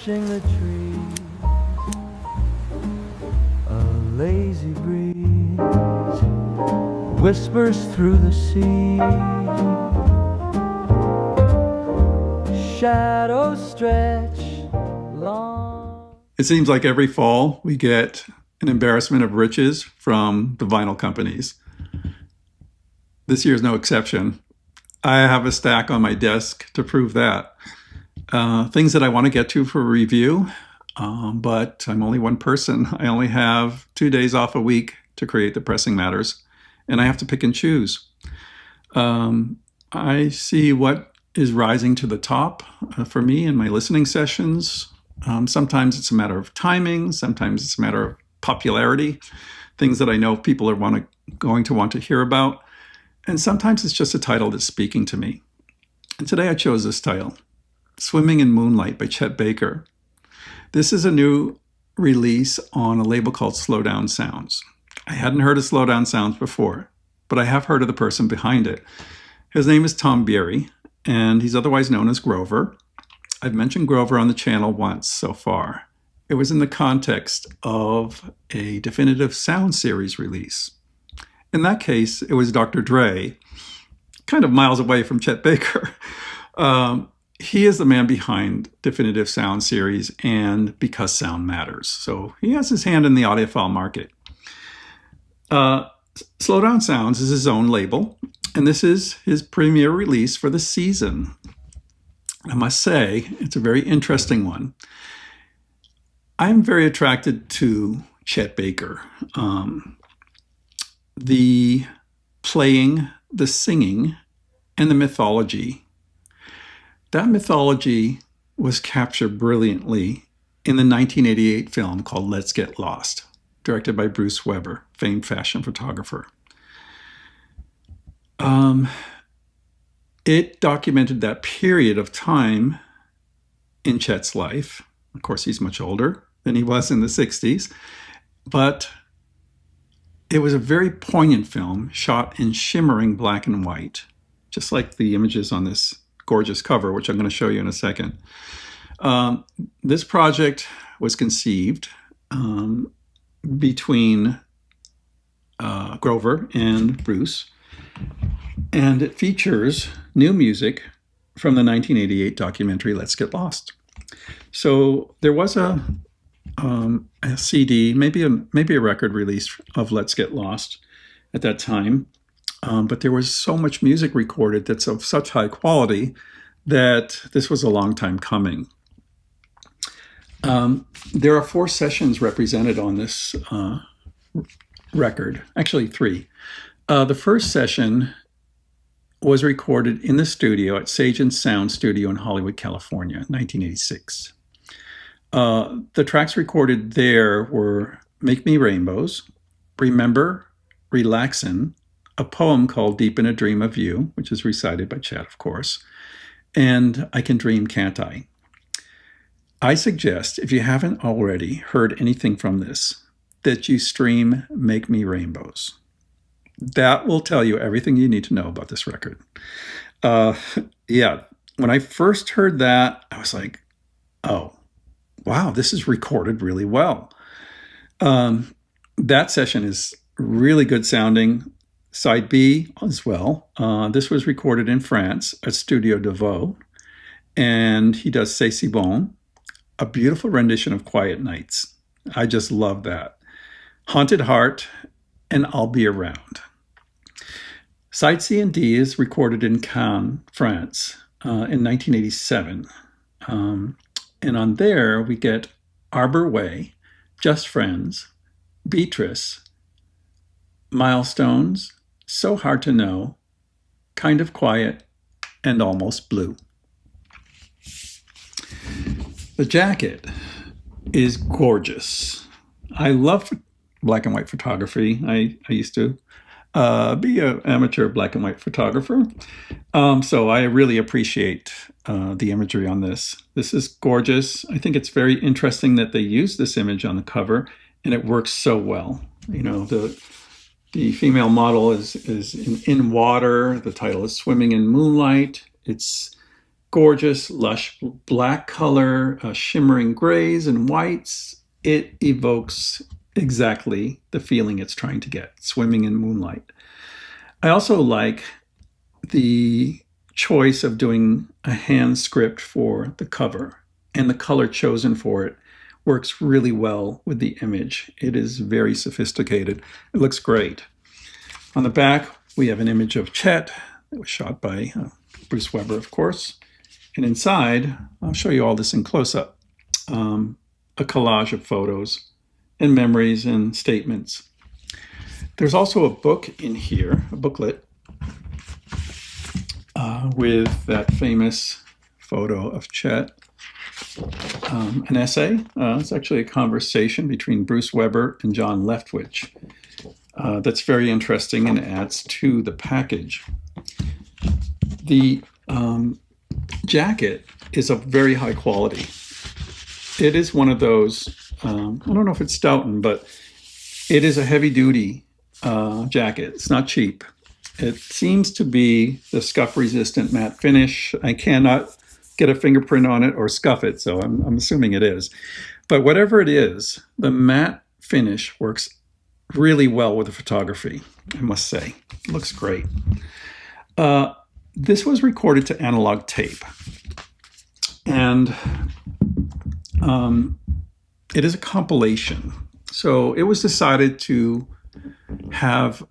brushing the trees, a lazy breeze whispers through the sea, shadows stretch long. It seems like every fall we get an embarrassment of riches from the vinyl companies. This year's no exception. I have a stack on my desk to prove that. Things that I want to get to for review, but I'm only one person. I only have 2 days off a week to create the pressing matters, and I have to pick and choose. I see what is rising to the top for me in my listening sessions. Sometimes it's a matter of timing. Sometimes it's a matter of popularity, things that I know people are going to want to hear about. And sometimes it's just a title that's speaking to me. And today I chose this title, Swimming in Moonlight by Chet Baker. This is a new release on a label called Slowdown Sounds. I hadn't heard of Slowdown Sounds before, but I have heard of the person behind it. His name is Tom Biery, and he's otherwise known as Grover. I've mentioned Grover on the channel once so far. It was in the context of a definitive sound series release. In that case, it was Dr. Dre, kind of miles away from Chet Baker. He is the man behind Definitive Sound Series and Because Sound Matters. So he has his hand in the audiophile market. Slowdown Sounds is his own label, and this is his premiere release for the season. I must say, it's a very interesting one. I'm very attracted to Chet Baker. The playing, the singing, and the mythology. That mythology was captured brilliantly in the 1988 film called Let's Get Lost, directed by Bruce Weber, famed fashion photographer. It documented that period of time in Chet's life. Of course, he's much older than he was in the 60s, but it was a very poignant film shot in shimmering black and white, just like the images on this gorgeous cover, which I'm going to show you in a second. This project was conceived between Grover and Bruce, and it features new music from the 1988 documentary Let's Get Lost. So there was a CD, maybe a record release of Let's Get Lost at that time, but there was so much music recorded that's of such high quality that this was a long time coming. There are 4 sessions represented on this record, actually 3. The first session was recorded in the studio at Sage and Sound Studio in Hollywood, California, 1986. The tracks recorded there were Make Me Rainbows, Remember, Relaxin', a poem called Deep in a Dream of You, which is recited by Chet, of course, and I Can Dream, Can't I? I suggest, if you haven't already heard anything from this, that you stream Make Me Rainbows. That will tell you everything you need to know about this record. When I first heard that, I was like, oh, wow, this is recorded really well. That session is really good sounding. Side B as well. This was recorded in France at Studio Deveau, and he does C'est Si Bon, a beautiful rendition of Quiet Nights. I just love that. Haunted Heart and I'll Be Around. Side C and D is recorded in Cannes, France, in 1987. And on there, we get Arbor Way, Just Friends, Beatrice, Milestones, So Hard to Know, Kind of Quiet, and Almost Blue. The jacket is gorgeous. I love black and white photography. I used to be an amateur black and white photographer. So I really appreciate the imagery on this. This is gorgeous. I think it's very interesting that they use this image on the cover, and it works so well. You know, the female model is in water. The title is Swimming in Moonlight. It's gorgeous, lush black color, shimmering grays and whites. It evokes exactly the feeling it's trying to get, swimming in moonlight. I also like the choice of doing a hand script for the cover, and the color chosen for it works really well with the image. It is very sophisticated. It looks great. On the back, we have an image of Chet that was shot by Bruce Weber, of course. And inside, I'll show you all this in close-up, a collage of photos and memories and statements. There's also a book in here, a booklet, with that famous photo of Chet. An essay. It's actually a conversation between Bruce Weber and John Leftwich. That's very interesting and adds to the package. The jacket is of very high quality. It is one of those, I don't know if it's Stoughton, but it is a heavy-duty jacket. It's not cheap. It seems to be the scuff-resistant matte finish. I cannot get a fingerprint on it or scuff it, so I'm assuming it is. But whatever it is, the matte finish works really well with the photography, I must say. It looks great. This was recorded to analog tape, and it is a compilation. So it was decided to have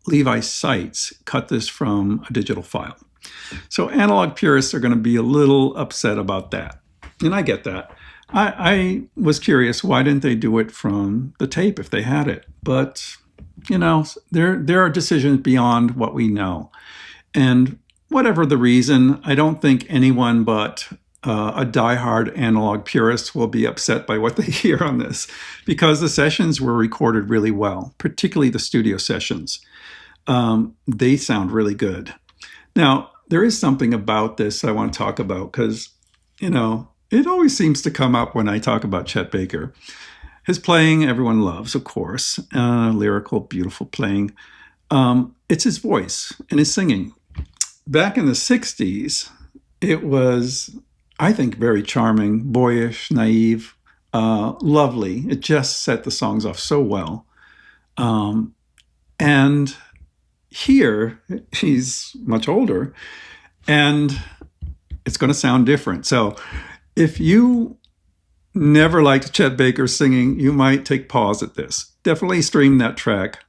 Levi Seitz cut this from a digital file. So analog purists are going to be a little upset about that, and I get that. I was curious, why didn't they do it from the tape if they had it? But, you know, there are decisions beyond what we know. And whatever the reason, I don't think anyone but a diehard analog purist will be upset by what they hear on this, because the sessions were recorded really well, particularly the studio sessions. They sound really good. Now, there is something about this I want to talk about because, you know, it always seems to come up when I talk about Chet Baker. His playing, everyone loves, of course. Lyrical, beautiful playing. It's his voice and his singing. Back in the 60s, it was, I think, very charming, boyish, naive, lovely. It just set the songs off so well. And here, he's much older, and it's going to sound different. So if you never liked Chet Baker singing, you might take pause at this. Definitely stream that track,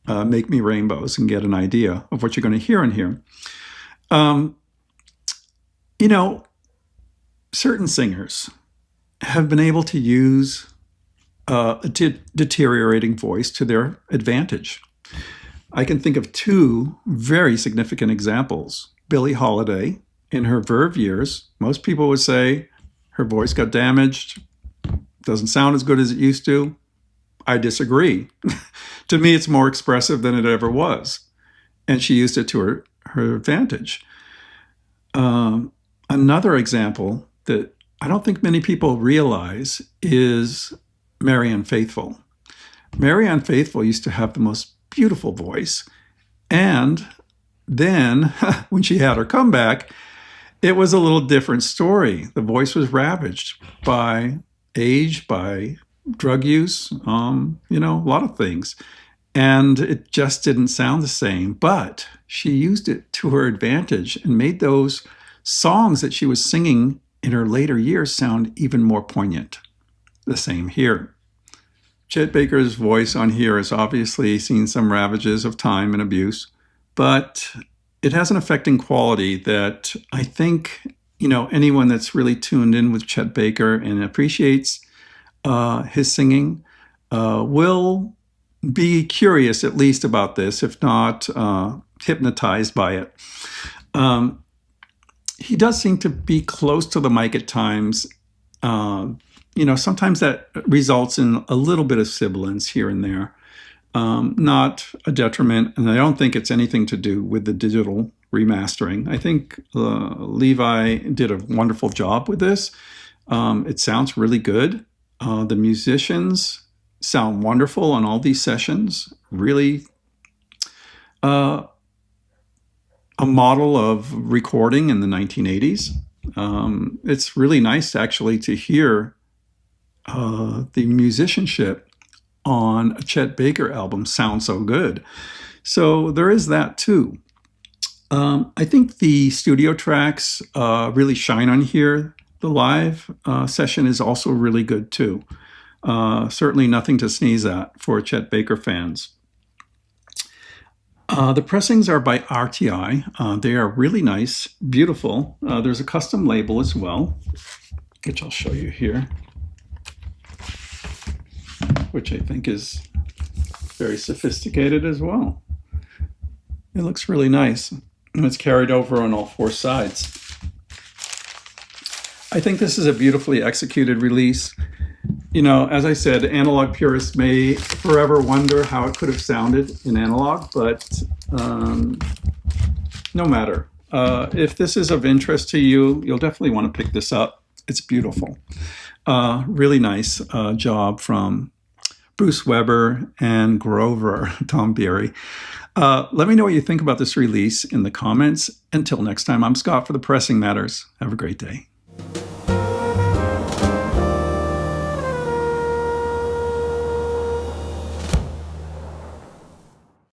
Make Me Rainbows, and get an idea of what you're going to hear in here. You know, certain singers have been able to use a deteriorating voice to their advantage. I can think of two very significant examples. Billie Holiday, in her Verve years, most people would say her voice got damaged, doesn't sound as good as it used to. I disagree. To me, it's more expressive than it ever was. And she used it to her advantage. Another example that I don't think many people realize is Marianne Faithfull. Marianne Faithfull used to have the most beautiful voice. And then when she had her comeback, it was a little different story. The voice was ravaged by age, by drug use, you know, a lot of things. And it just didn't sound the same. But she used it to her advantage and made those songs that she was singing in her later years sound even more poignant. The same here. Chet Baker's voice on here has obviously seen some ravages of time and abuse, but it has an affecting quality that I think, you know, anyone that's really tuned in with Chet Baker and appreciates his singing will be curious at least about this, if not hypnotized by it. He does seem to be close to the mic at times. You know, sometimes that results in a little bit of sibilance here and there. Not a detriment, and I don't think it's anything to do with the digital remastering. I think Levi did a wonderful job with this. It sounds really good. The musicians sound wonderful on all these sessions. Really, a model of recording in the 1980s. It's really nice actually to hear the musicianship on a Chet Baker album sound so good. So there is that too. I think the studio tracks really shine on here. The live session is also really good too. Certainly nothing to sneeze at for Chet Baker fans. The pressings are by RTI. They are really nice, beautiful. There's a custom label as well, which I'll show you here, which I think is very sophisticated as well. It looks really nice, and it's carried over on all four sides. I think this is a beautifully executed release. You know, as I said, analog purists may forever wonder how it could have sounded in analog, but no matter. If this is of interest to you, you'll definitely want to pick this up. It's beautiful. Really nice job from Bruce Weber and Grover, Tom Biery. Let me know what you think about this release in the comments. Until next time, I'm Scott for The Pressing Matters. Have a great day.